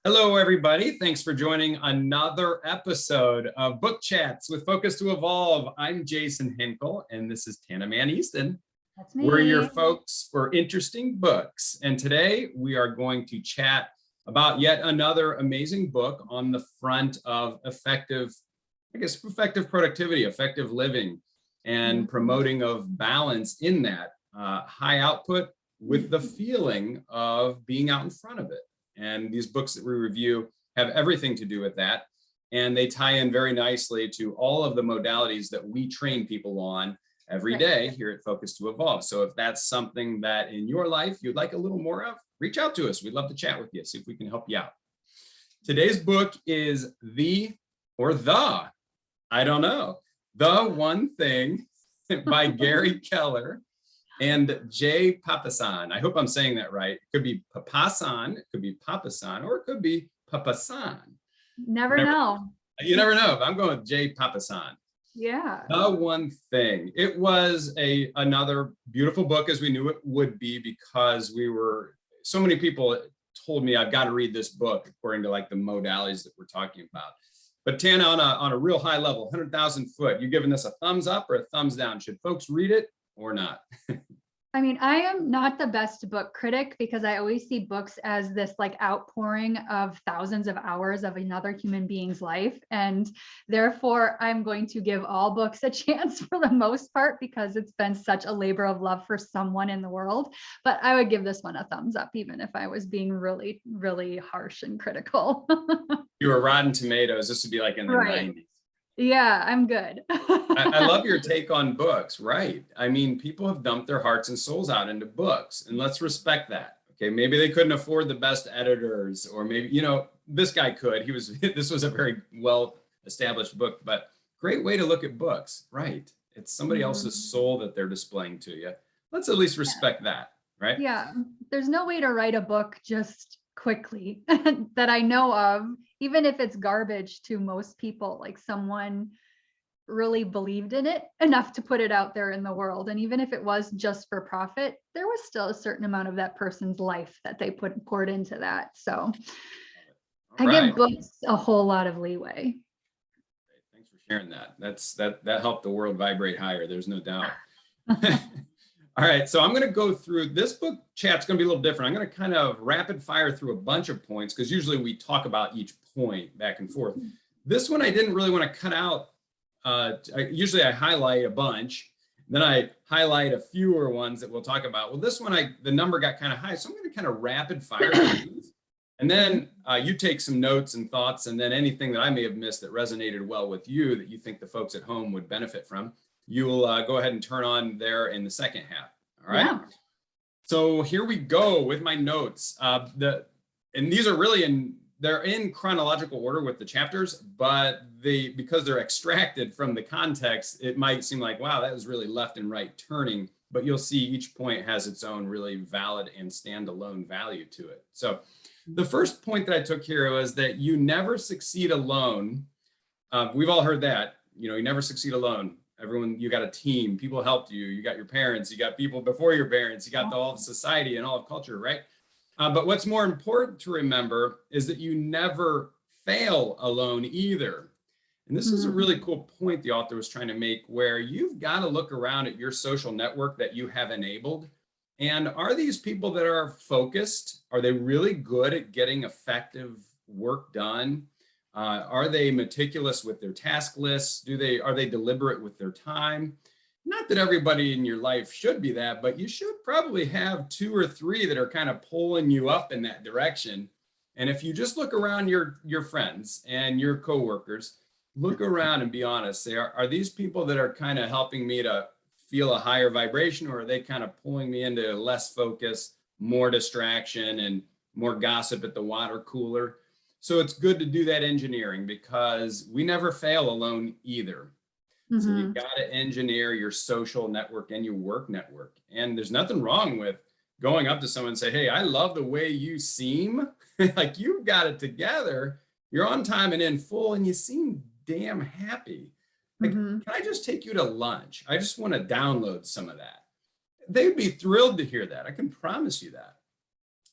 Hello, everybody. Thanks for joining another episode of Book Chats with Focus to Evolve. I'm Jason Hinkle, and this is Tana Man Easton. That's We're your me. folks for interesting books. And today we are going to chat about yet another amazing book on the front of effective productivity, effective living, and promoting of balance in that high output with the feeling of being out in front of it. And these books that we review have everything to do with that. And they tie in very nicely to all of the modalities that we train people on every day here at Focus to Evolve. So if that's something that in your life you'd like a little more of, reach out to us. We'd love to chat with you, see if we can help you out. Today's book is The One Thing by Gary Keller and Jay Papasan. I hope I'm saying that right. It could be Papasan, it could be Papasan, or it could be Papasan. Never know. You never know. I'm going with Jay Papasan. Yeah. The One Thing. It was another beautiful book, as we knew it would be, because so many people told me I've got to read this book according to like the modalities that we're talking about. But Tana, on a real high level, 100,000 foot, you giving this a thumbs up or a thumbs down? Should folks read it or not? I mean, I am not the best book critic because I always see books as this like outpouring of thousands of hours of another human being's life. And therefore, I'm going to give all books a chance for the most part because it's been such a labor of love for someone in the world. But I would give this one a thumbs up, even if I was being really, really harsh and critical. You were Rotten Tomatoes. This would be like in the 90s. Yeah, I'm good. I love your take on books, right? I mean, people have dumped their hearts and souls out into books, and let's respect that. Okay, maybe they couldn't afford the best editors, or maybe, this guy could. This was a very well-established book, but great way to look at books, right? It's somebody else's soul that they're displaying to you. Let's at least respect that, right? Yeah, there's no way to write a book just quickly that I know of, even if it's garbage to most people. Like someone really believed in it enough to put it out there in the world, and even if it was just for profit, there was still a certain amount of that person's life that they poured into that. So I give books a whole lot of leeway. Thanks for sharing that. That helped the world vibrate higher, there's no doubt. All right, so I'm going to go through this book. Chat's going to be a little different. I'm going to kind of rapid fire through a bunch of points because usually we talk about each point back and forth. This one I didn't really want to cut out. Usually I highlight a bunch, then I highlight a fewer ones that we'll talk about. Well, this one the number got kind of high, so I'm going to kind of rapid fire these. And then you take some notes and thoughts, and then anything that I may have missed that resonated well with you that you think the folks at home would benefit from, you will go ahead and turn on there in the second half. All right. Yeah. So here we go with my notes. And these are really they're in chronological order with the chapters, but because they're extracted from the context, it might seem like, wow, that was really left and right turning, but you'll see each point has its own really valid and standalone value to it. So the first point that I took here was that you never succeed alone. We've all heard that, you never succeed alone. Everyone, you got a team, people helped you, you got your parents, you got people before your parents, you got all of society and all of culture, right? But what's more important to remember is that you never fail alone either. And this is a really cool point the author was trying to make, where you've got to look around at your social network that you have enabled. And are these people that are focused? Are they really good at getting effective work done? Are they meticulous with their task lists? Are they deliberate with their time? Not that everybody in your life should be that, but you should probably have 2 or 3 that are kind of pulling you up in that direction. And if you just look around your friends and your coworkers, look around and be honest. Are these people that are kind of helping me to feel a higher vibration, or are they kind of pulling me into less focus, more distraction, and more gossip at the water cooler? So it's good to do that engineering, because we never fail alone either. So you've got to engineer your social network and your work network. And there's nothing wrong with going up to someone and say, hey, I love the way you seem. Like, you've got it together. You're on time and in full, and you seem damn happy. Like, can I just take you to lunch? I just want to download some of that. They'd be thrilled to hear that. I can promise you that.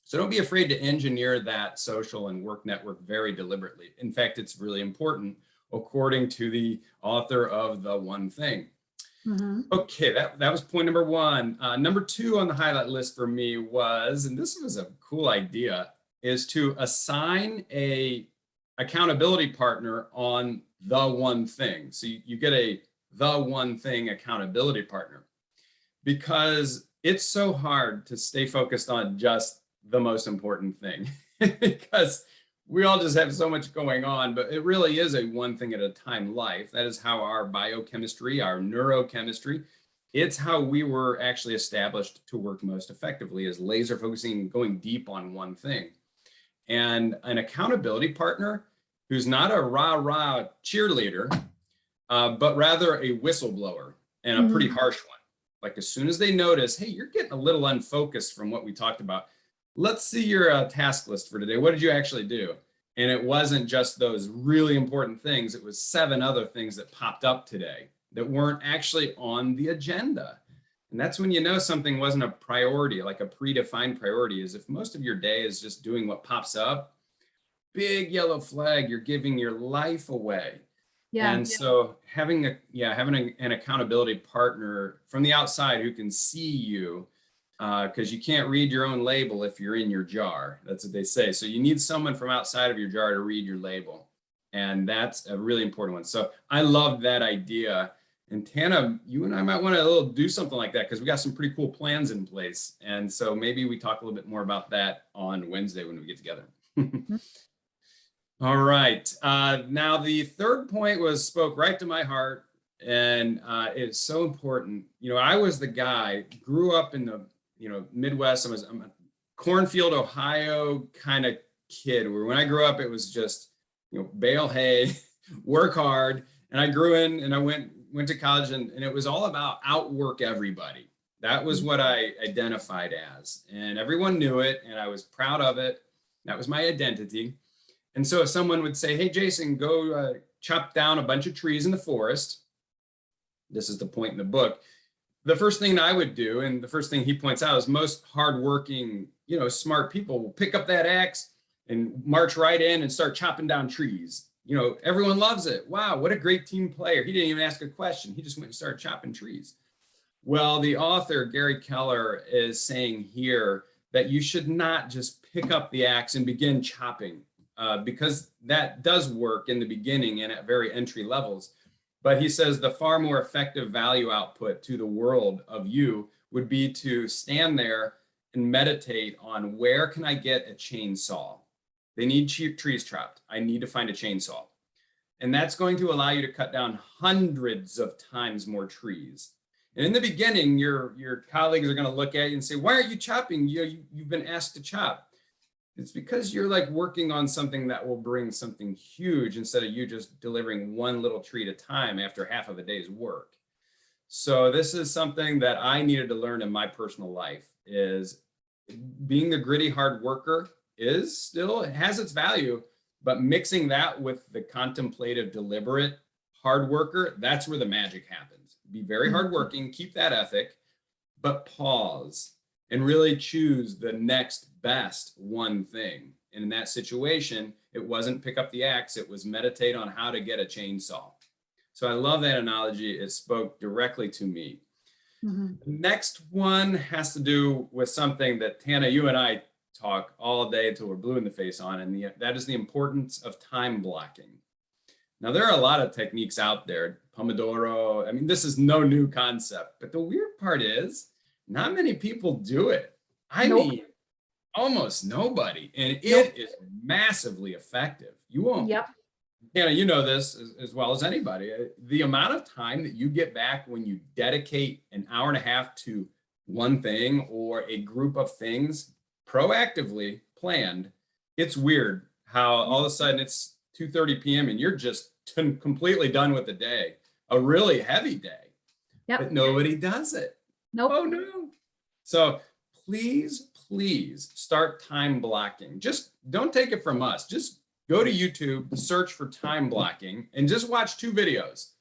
So don't be afraid to engineer that social and work network very deliberately. In fact, it's really important, according to the author of The One Thing. Mhm. Okay, that was point number one. Number two on the highlight list for me was, and this was a cool idea, is to assign a accountability partner on the one thing. So you get a the one thing accountability partner, because it's so hard to stay focused on just the most important thing because we all just have so much going on, but it really is a one thing at a time life. That is how our biochemistry, our neurochemistry, it's how we were actually established to work most effectively, is laser focusing, going deep on one thing. And an accountability partner who's not a rah-rah cheerleader, but rather a whistleblower, and a pretty Mhm. harsh one. Like as soon as they notice, hey, you're getting a little unfocused from what we talked about. Let's see your task list for today. What did you actually do? And it wasn't just those really important things. It was 7 other things that popped up today that weren't actually on the agenda. And that's when you know something wasn't a priority, like a predefined priority. Is if most of your day is just doing what pops up, big yellow flag, you're giving your life away. Yeah. And so having an accountability partner from the outside who can see you, because you can't read your own label if you're in your jar. That's what they say. So you need someone from outside of your jar to read your label. And that's a really important one. So I love that idea. And Tana, you and I might want to do something like that, because we got some pretty cool plans in place. And so maybe we talk a little bit more about that on Wednesday when we get together. Mhm. All right. Now the third point spoke right to my heart, and it's so important. I was the guy, grew up in the Midwest. I'm a cornfield, Ohio kind of kid. Where when I grew up, it was just bale hay, work hard, and I grew in and I went to college, and it was all about outwork everybody. That was what I identified as, and everyone knew it, and I was proud of it. That was my identity. And so if someone would say, hey, Jason, go chop down a bunch of trees in the forest, this is the point in the book, the first thing I would do, and the first thing he points out, is most hardworking, smart people will pick up that axe and march right in and start chopping down trees. Everyone loves it. Wow, what a great team player. He didn't even ask a question. He just went and started chopping trees. Well, the author, Gary Keller, is saying here that you should not just pick up the axe and begin chopping, because that does work in the beginning and at very entry levels. But he says the far more effective value output to the world of you would be to stand there and meditate on, where can I get a chainsaw? They need trees chopped. I need to find a chainsaw. And that's going to allow you to cut down hundreds of times more trees. And in the beginning, your colleagues are going to look at you and say, why aren't you chopping? You've been asked to chop. It's because you're like working on something that will bring something huge, instead of you just delivering one little tree at a time after half of a day's work. So this is something that I needed to learn in my personal life, is being the gritty hard worker is still, it has its value, but mixing that with the contemplative, deliberate hard worker, that's where the magic happens. Be very hardworking, keep that ethic, but pause and really choose the next best one thing. And in that situation, it wasn't pick up the axe, it was meditate on how to get a chainsaw. So I love that analogy. It spoke directly to me. Mhm. The next one has to do with something that Tana, you and I talk all day until we're blue in the face on, and that is the importance of time blocking. Now, there are a lot of techniques out there, Pomodoro. I mean, this is no new concept, but the weird part is not many people do it. I Nope. mean, almost nobody, and Nope. it is massively effective. You won't, Yep. Hannah, you know this as well as anybody. The amount of time that you get back when you dedicate an hour and a half to one thing or a group of things proactively planned, it's weird how all of a sudden it's 2:30 p.m. and you're just completely done with the day, a really heavy day, but Yep. nobody does it. Nope. Oh no. So please start time blocking. Just don't take it from us. Just go to YouTube, search for time blocking, and just watch 2 videos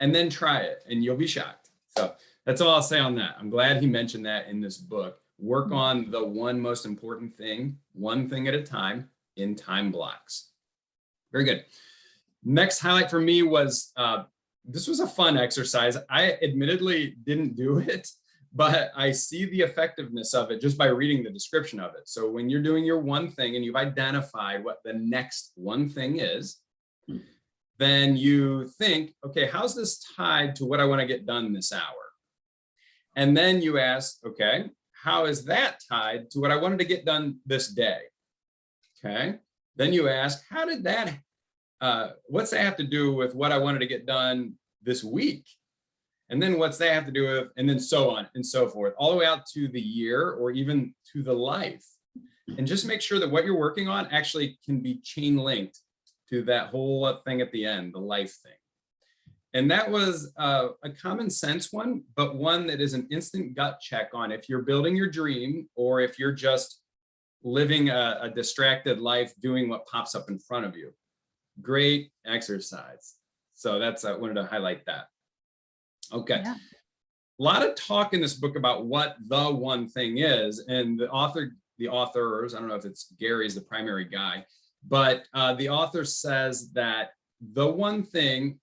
and then try it, and you'll be shocked. So that's all I'll say on that. I'm glad he mentioned that in this book. Work on the one most important thing, one thing at a time in time blocks. Very good. Next highlight for me was, this was a fun exercise. I admittedly didn't do it, but I see the effectiveness of it just by reading the description of it. So when you're doing your one thing and you've identified what the next one thing is, then you think, okay, how's this tied to what I want to get done this hour? And then you ask, okay, how is that tied to what I wanted to get done this day? Okay. Then you ask, how did that, what's that have to do with what I wanted to get done this week? And then what's that have to do with, and then so on and so forth, all the way out to the year or even to the life. And just make sure that what you're working on actually can be chain linked to that whole thing at the end, the life thing. And that was a common sense one, but one that is an instant gut check on if you're building your dream or if you're just living a distracted life doing what pops up in front of you. Great exercise. So that's, I wanted to highlight that. Okay. Yeah. A lot of talk in this book about what the one thing is, and the authors, I don't know if it's Gary's the primary guy, but the author says that the one thing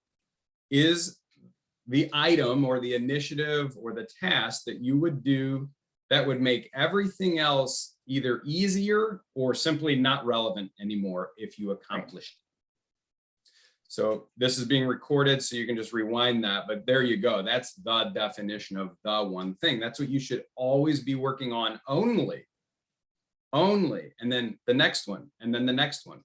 is the item or the initiative or the task that you would do that would make everything else either easier or simply not relevant anymore if you accomplished it. So this is being recorded, so you can just rewind that, but there you go. That's the definition of the one thing. That's what you should always be working on only, and then the next one, and then the next one.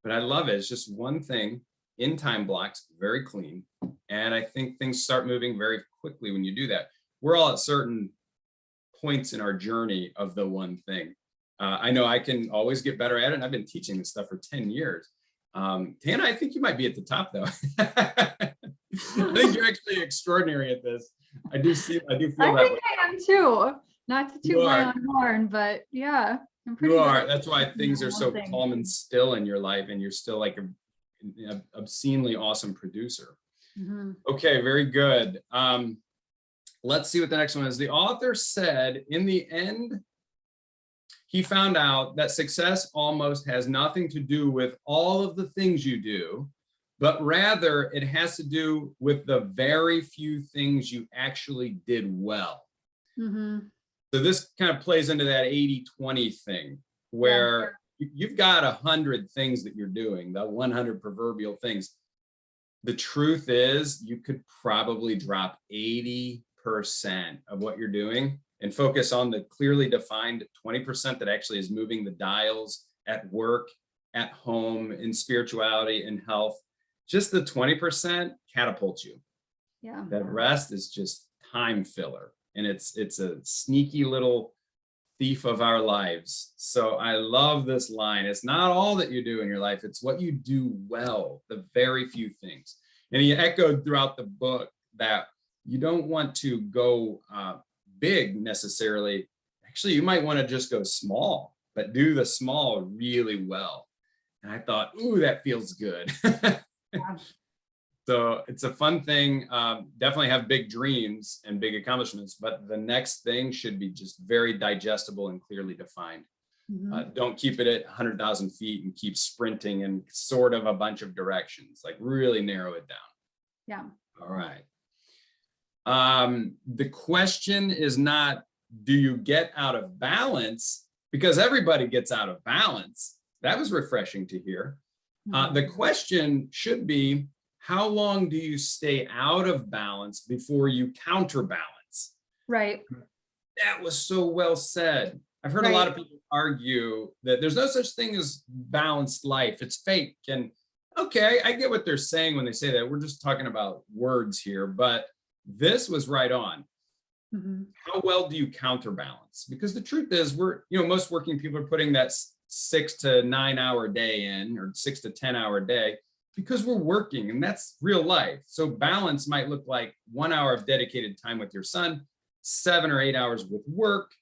But I love it. It's just one thing in time blocks, very clean. And I think things start moving very quickly when you do that. We're all at certain points in our journey of the one thing. I know I can always get better at it. And I've been teaching this stuff for 10 years. Tana, I think you might be at the top though. I think you're actually extraordinary at this. I do feel I that think way. I am too. Not to toot my own horn, but yeah, I'm pretty You good are. at That's why things are so thing. calm and still in your life, and you're still like an obscenely awesome producer. Mhm. Okay, very good. Let's see what the next one is. The author said, in the end, he found out that success almost has nothing to do with all of the things you do, but rather it has to do with the very few things you actually did well. Mhm. So this kind of plays into that 80-20 thing where you've got 100 things that you're doing, the 100 proverbial things. The truth is you could probably drop 80% of what you're doing and focus on the clearly defined 20% that actually is moving the dials at work, at home, in spirituality, in health. Just the 20% catapults you. Yeah. The rest is just time filler. And it's a sneaky little thief of our lives. So I love this line. It's not all that you do in your life. It's what you do well, the very few things. And he echoed throughout the book that you don't want to go big necessarily. Actually, you might want to just go small, but do the small really well. And I thought, ooh, that feels good. Yeah. So it's a fun thing. Definitely have big dreams and big accomplishments, but the next thing should be just very digestible and clearly defined. Mhm. Don't keep it at 100,000 feet and keep sprinting in sort of a bunch of directions, like really narrow it down. Yeah. All right. The question is not, do you get out of balance? Because everybody gets out of balance. That was refreshing to hear. The question should be, how long do you stay out of balance before you counterbalance? Right. That was so well said. I've heard a lot of people argue that there's no such thing as balanced life. It's fake. And okay, I get what they're saying when they say that. We're just talking about words here, but this was right on. Mhm. How well do you counterbalance? Because the truth is most working people are putting that 6 to 9 hour day in, or 6 to 10 hour day, because we're working, and that's real life. So balance might look like 1 hour of dedicated time with your son, 7 or 8 hours with work,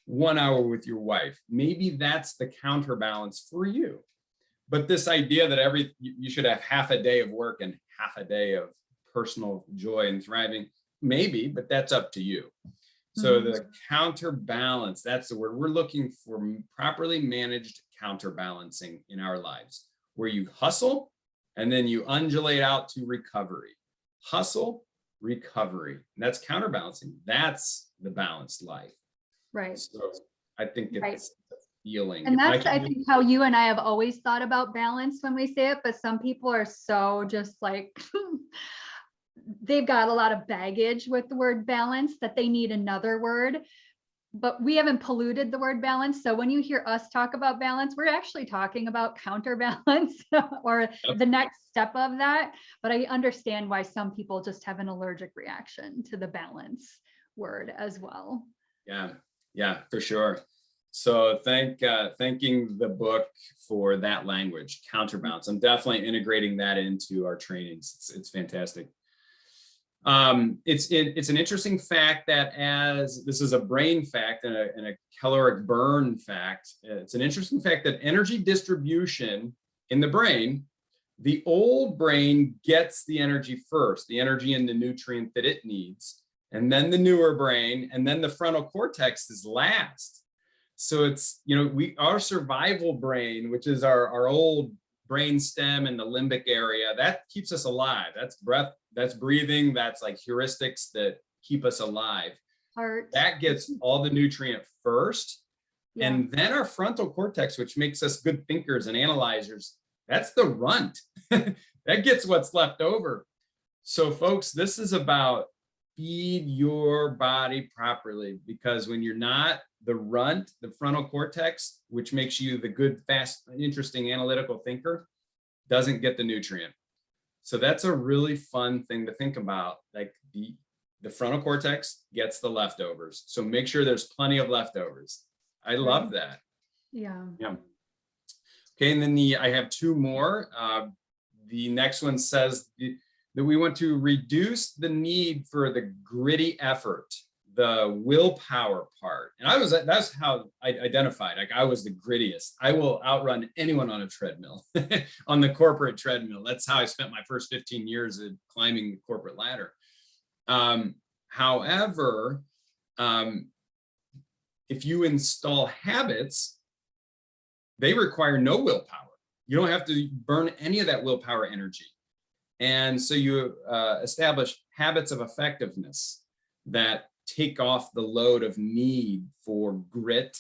1 hour with your wife. Maybe that's the counterbalance for you. But this idea that you should have half a day of work and half a day of personal joy and thriving, maybe, but that's up to you. So Mhm. the counterbalance, that's the word. We're looking for properly managed counterbalancing in our lives, where you hustle and then you undulate out to recovery. Hustle, recovery. And that's counterbalancing. That's the balanced life. Right. So I think Right. it's a feeling. And If I that's, I can, think, how you and I have always thought about balance when we say it, but some people are so just like, they've got a lot of baggage with the word balance that they need another word, but we haven't polluted the word balance. So when you hear us talk about balance, we're actually talking about counterbalance or Yep. the next step of that. But I understand why some people just have an allergic reaction to the balance word as well. Yeah, for sure. So thanking the book for that language, counterbalance. I'm definitely integrating that into our trainings. It's fantastic. It's an interesting fact that, as this is a brain fact and a caloric burn fact, it's an interesting fact that energy distribution in the brain, the old brain gets the energy first, the energy and the nutrient that it needs, and then the newer brain, and then the frontal cortex is last. So it's, our survival brain, which is our old brain stem and the limbic area, that keeps us alive. That's breath, that's breathing, that's like heuristics that keep us alive. Heart. That gets all the nutrient first. Yeah. And then our frontal cortex, which makes us good thinkers and analyzers, that's the runt. That gets what's left over. So folks, this is about feed your body properly, because when you're not, the runt, the frontal cortex, which makes you the good, fast, interesting, analytical thinker, doesn't get the nutrient. So that's a really fun thing to think about. Like the frontal cortex gets the leftovers. So make sure there's plenty of leftovers. I love that. Yeah. Yeah. Okay, and then I have two more. The next one says that we want to reduce the need for the gritty effort, the willpower part. And that's how I identified. Like, I was the grittiest. I will outrun anyone on a treadmill, on the corporate treadmill. That's how I spent my first 15 years of climbing the corporate ladder. However, if you install habits, they require no willpower. You don't have to burn any of that willpower energy. And so you establish habits of effectiveness that take off the load of need for grit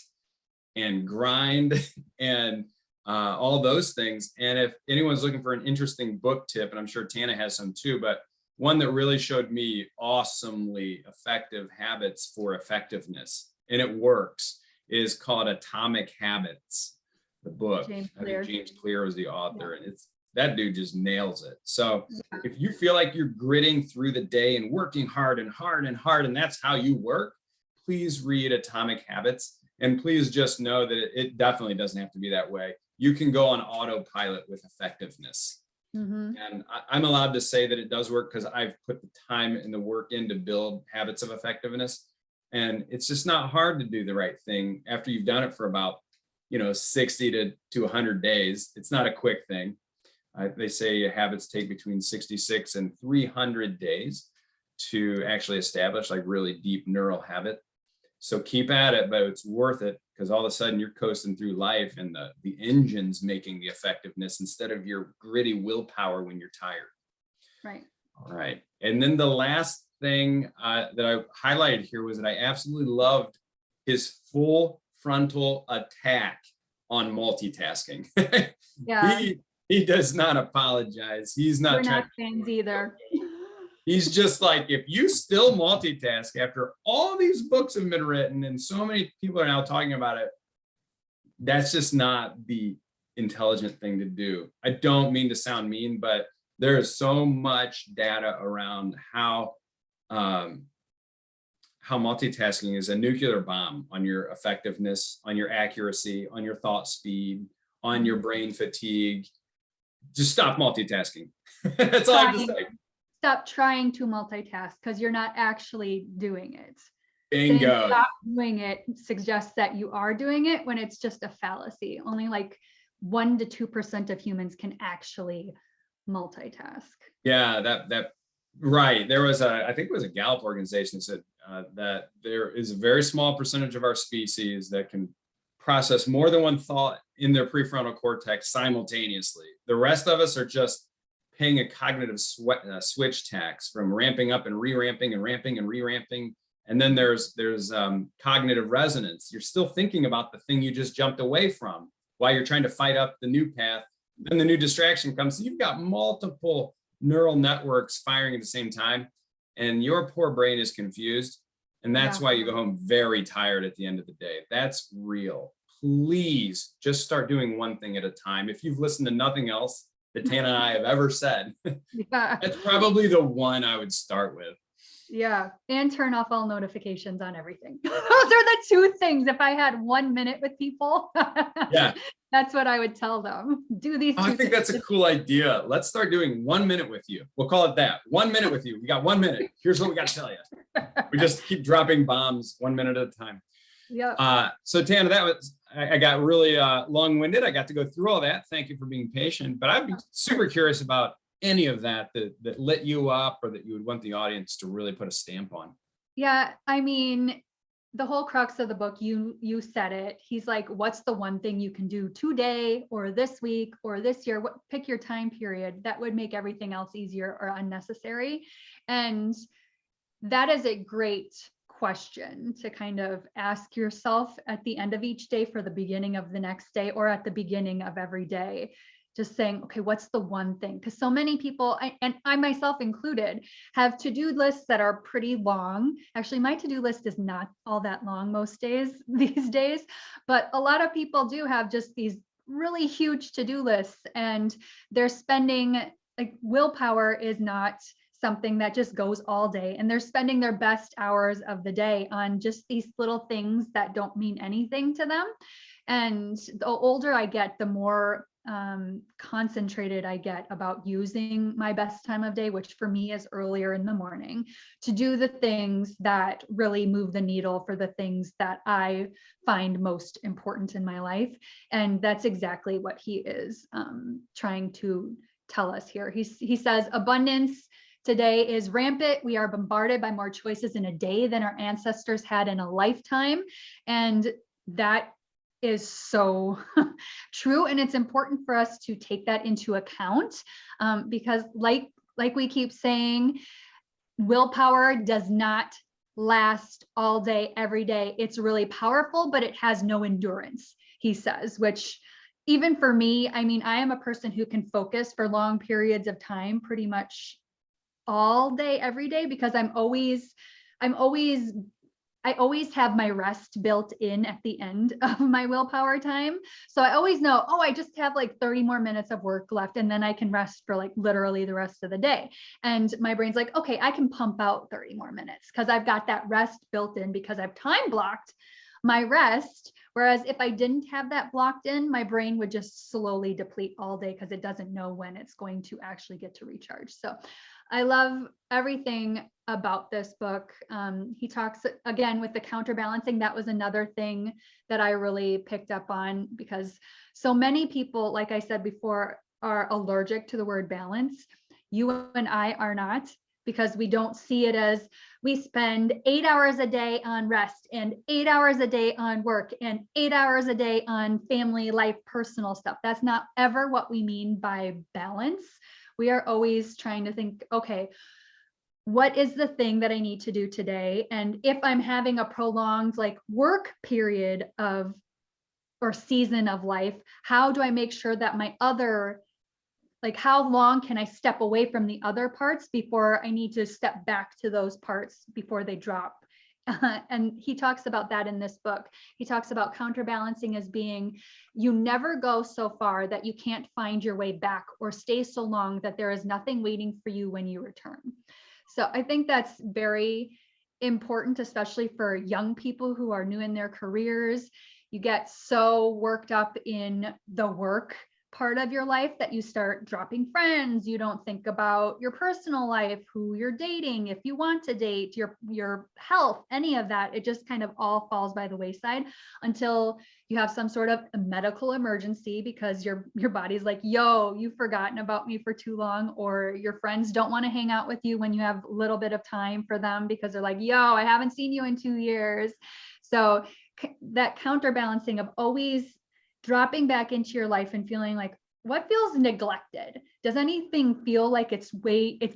and grind and all those things. And if anyone's looking for an interesting book tip, and I'm sure Tana has some too, but one that really showed me awesomely effective habits for effectiveness, and it works, is called Atomic Habits, the book. James I Clear. think James Clear was the author, and that dude just nails it. So if you feel like you're gritting through the day and working hard and hard and hard, and that's how you work, please read Atomic Habits. And please just know that it definitely doesn't have to be that way. You can go on autopilot with effectiveness. Mm-hmm. And I'm allowed to say that it does work because I've put the time and the work in to build habits of effectiveness. And it's just not hard to do the right thing after you've done it for about 60 to 100 days. It's not a quick thing. They say habits take between 66 and 300 days to actually establish like really deep neural habit. So keep at it, but it's worth it, because all of a sudden you're coasting through life and the engine's making the effectiveness instead of your gritty willpower when you're tired. Right. All right. And then the last thing that I highlighted here was that I absolutely loved his full frontal attack on multitasking. Yeah. He does not apologize. He's not We're trying not fans either. He's just like, if you still multitask after all these books have been written and so many people are now talking about it, that's just not the intelligent thing to do. I don't mean to sound mean, but there is so much data around how multitasking is a nuclear bomb on your effectiveness, on your accuracy, on your thought speed, on your brain fatigue. Just stop multitasking. That's all I have to say. Stop trying to multitask, because you're not actually doing it. Bingo. Stop doing it suggests that you are doing it, when it's just a fallacy. Only like 1 to 2% of humans can actually multitask. Yeah, that right. There was I think it was a Gallup organization that said that there is a very small percentage of our species that can process more than one thought in their prefrontal cortex simultaneously. The rest of us are just paying a cognitive switch tax from ramping up and re-ramping and ramping and re-ramping. And then there's cognitive resonance. You're still thinking about the thing you just jumped away from while you're trying to fight up the new path. Then the new distraction comes. So you've got multiple neural networks firing at the same time, and your poor brain is confused. And that's why you go home very tired at the end of the day. That's real. Please just start doing one thing at a time. If you've listened to nothing else that Tana and I have ever said, that's probably the one I would start with. Yeah, and turn off all notifications on everything. Those are the two things. If I had 1 minute with people, yeah, that's what I would tell them. Do these. I think that's a cool idea. Let's start doing 1 minute with you. We'll call it that. 1 minute with you. We got 1 minute. Here's what we got to tell you. We just keep dropping bombs 1 minute at a time. Yeah. So Tana, that was, I got really long-winded. I got to go through all that. Thank you for being patient. But I'd be super curious about any of that lit you up, or that you would want the audience to really put a stamp on. Yeah, I mean, the whole crux of the book, you said it. He's like, what's the one thing you can do today or this week or this year? Pick your time period that would make everything else easier or unnecessary. And that is a great question to kind of ask yourself at the end of each day, for the beginning of the next day, or at the beginning of every day. Just saying, okay, what's the one thing? Because so many people, and I myself included, have to-do lists that are pretty long. Actually, my to-do list is not all that long most days these days, but a lot of people do have just these really huge to-do lists, and they're spending, like, willpower is not something that just goes all day, and they're spending their best hours of the day on just these little things that don't mean anything to them. And the older I get, the more concentrated I get about using my best time of day, which for me is earlier in the morning, to do the things that really move the needle for the things that I find most important in my life. And that's exactly what he is trying to tell us here. He says abundance today is rampant. We are bombarded by more choices in a day than our ancestors had in a lifetime. And that is so true. And it's important for us to take that into account, because like we keep saying, willpower does not last all day, every day. It's really powerful, but it has no endurance, he says, which even for me, I mean, I am a person who can focus for long periods of time, pretty much all day, every day, because I always have my rest built in at the end of my willpower time. So I always know, oh, I just have like 30 more minutes of work left, and then I can rest for like literally the rest of the day. And my brain's like, okay, I can pump out 30 more minutes because I've got that rest built in, because I've time blocked my rest. Whereas if I didn't have that blocked in, my brain would just slowly deplete all day because it doesn't know when it's going to actually get to recharge. So I love everything about this book. He talks again with the counterbalancing. That was another thing that I really picked up on, because so many people, like I said before, are allergic to the word balance. You and I are not, because we don't see it as we spend 8 hours a day on rest and 8 hours a day on work and 8 hours a day on family life, personal stuff. That's not ever what we mean by balance. We are always trying to think, okay, what is the thing that I need to do today? And if I'm having a prolonged like work period of or season of life, how do I make sure that my other, like, how long can I step away from the other parts before I need to step back to those parts before they drop? And he talks about that in this book. He talks about counterbalancing as being, you never go so far that you can't find your way back, or stay so long that there is nothing waiting for you when you return. So I think that's very important, especially for young people who are new in their careers. You get so worked up in the work part of your life that you start dropping friends. You don't think about your personal life, who you're dating, if you want to date, your health, any of that. It just kind of all falls by the wayside until you have some sort of medical emergency because your body's like, yo, you've forgotten about me for too long, or your friends don't want to hang out with you when you have a little bit of time for them because they're like, yo, I haven't seen you in 2 years. So that counterbalancing of always dropping back into your life and feeling like, what feels neglected? Does anything feel like it's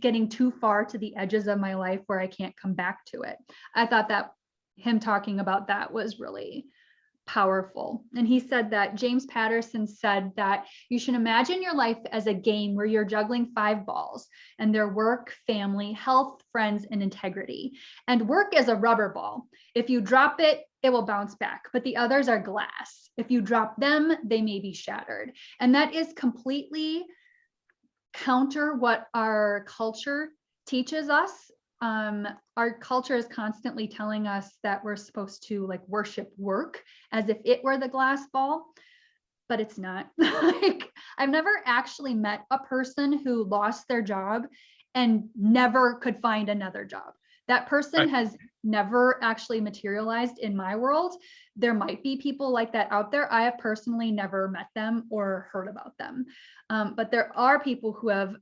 getting too far to the edges of my life where I can't come back to it? I thought that him talking about that was really powerful. And he said that James Patterson said that you should imagine your life as a game where you're juggling 5 balls, and they're work, family, health, friends, and integrity. And work is a rubber ball. If you drop it, it will bounce back, but the others are glass. If you drop them, they may be shattered. And that is completely counter what our culture teaches us. Our culture is constantly telling us that we're supposed to like worship work as if it were the glass ball, but it's not. Like, I've never actually met a person who lost their job and never could find another job. That person has never actually materialized in my world. There might be people like that out there. I have personally never met them or heard about them. But there are people who have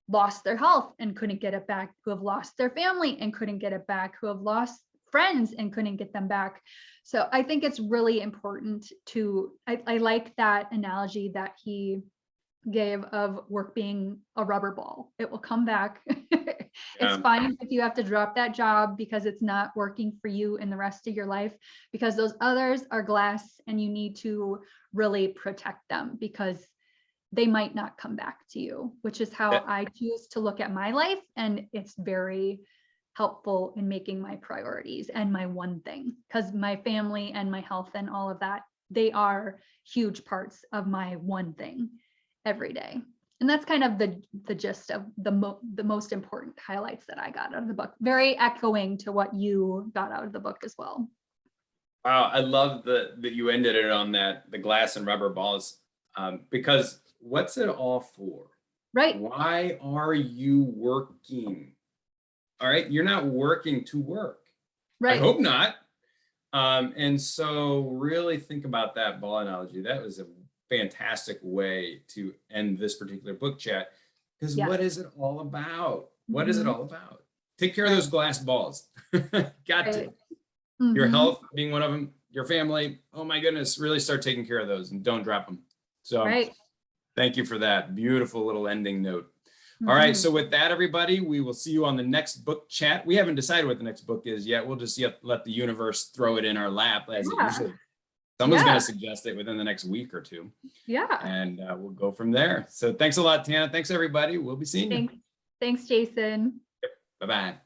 lost their health and couldn't get it back, who have lost their family and couldn't get it back, who have lost friends and couldn't get them back. So I think it's really important I like that analogy that he gave of work being a rubber ball. It will come back. It's fine if you have to drop that job because it's not working for you in the rest of your life, because those others are glass and you need to really protect them because they might not come back to you, which is how I choose to look at my life. And it's very helpful in making my priorities and my one thing, because my family and my health and all of that, they are huge parts of my one thing every day. And that's kind of the gist of the most important highlights that I got out of the book. Very echoing to what you got out of the book as well. Wow, I love that you ended it on that, the glass and rubber balls, because what's it all for? Right. Why are you working? All right, you're not working to work. Right. I hope not. And so really think about that ball analogy. That was a fantastic way to end this particular book chat, because what is it all about? What is it all about? Take care of those glass balls. Got to. Your health being one of them, your family, oh my goodness, really start taking care of those and don't drop them. So thank you for that beautiful little ending note. All right, so with that, everybody, we will see you on the next book chat. We haven't decided what the next book is yet. We'll just let the universe throw it in our lap as it usually. Someone's going to suggest it within the next week or two. Yeah. And we'll go from there. So thanks a lot, Tana. Thanks, everybody. We'll be seeing you. Thanks, Jason. Bye-bye.